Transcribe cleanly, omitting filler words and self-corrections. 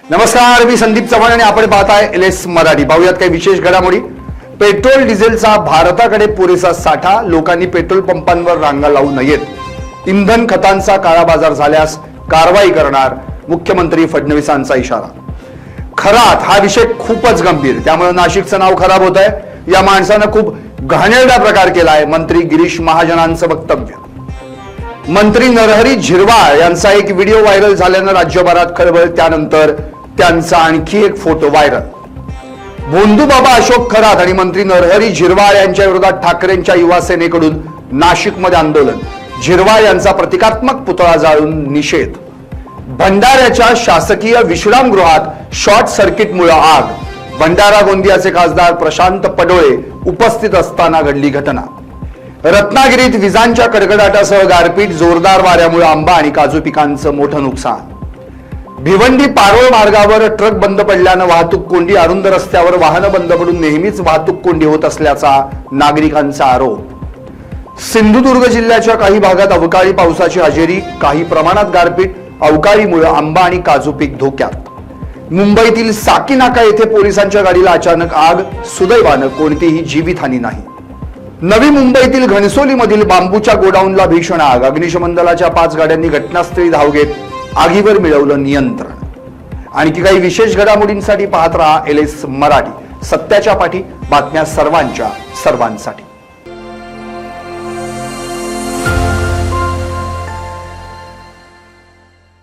नमस्कार, मी संदीप चव्हाण आणि आपण पाहताय LS मराठी। पाहूयात काही विशेष घडामोडी। पेट्रोल डिझेलचा भारताकडे पुरेसा साठा, लोकांनी पेट्रोल पंपांवर रांगा लावू नयेत। इंधन खतांचा काळा बाजार झाल्यास कारवाई करणार, मुख्यमंत्री फडणवीसांचा इशारा। खरात हा विषय खूपच गंभीर, त्यामुळे नाशिकचं नाव खराब होत आहे। या माणसानं खूप घाणेरडा प्रकार केलाय, मंत्री गिरीश महाजनांचं वक्तव्य। मंत्री नरहरी झिरवाळ यांचा एक व्हिडिओ व्हायरल झाल्यानं राज्यभरात खळबळ, त्यानंतर त्यांचा आणखी एक फोटो व्हायरल। भोंदूबाबा अशोक खरात आणि मंत्री नरहरी झिरवाळ यांच्या विरोधात ठाकरेंच्या युवा सेनेकडून नाशिकमध्ये आंदोलन। झिरवाळ यांचा प्रतिकात्मक पुतळा जाळून निषेध। भंडाऱ्याच्या शासकीय विश्रामगृहात शॉर्ट सर्किटमुळे आग। भंडारा गोंदियाचे खासदार प्रशांत पडोळे उपस्थित असताना घडली घटना। रत्नागिरीत विजांच्या कडकडाटासह गारपीट, जोरदार वाऱ्यामुळे आंबा आणि काजू पिकांचं मोठं नुकसान। भिवंडी पारोळ मार्गावर ट्रक बंद पडल्यानं वाहतूक कोंडी, अरुंद रस्त्यावर वाहनं बंद पडून नेहमीच वाहतूक कोंडी होत असल्याचा नागरिकांचा आरोप। सिंधुदुर्ग जिल्ह्याच्या काही भागात अवकाळी पावसाची हजेरी, काही प्रमाणात गारपीट, अवकाळीमुळे आंबा आणि काजू पीक धोक्यात। मुंबईतील साकीनाका येथे पोलिसांच्या गाडीला अचानक आग, सुदैवानं कोणतीही जीवितहानी नाही। नवी मुंबईतील घणसोलीमधील बांबूच्या गोडाऊनला भीषण आग, अग्निशमन दलाच्या 5 गाड्यांनी घटनास्थळी धाव घेत आगीवर मिळवलं नियंत्रण। आणखी काही विशेष घडामोडींसाठी पाहत रहा LS मराठी, सत्याच्या पाठी, बातम्या सर्वांच्या सर्वांसाठी।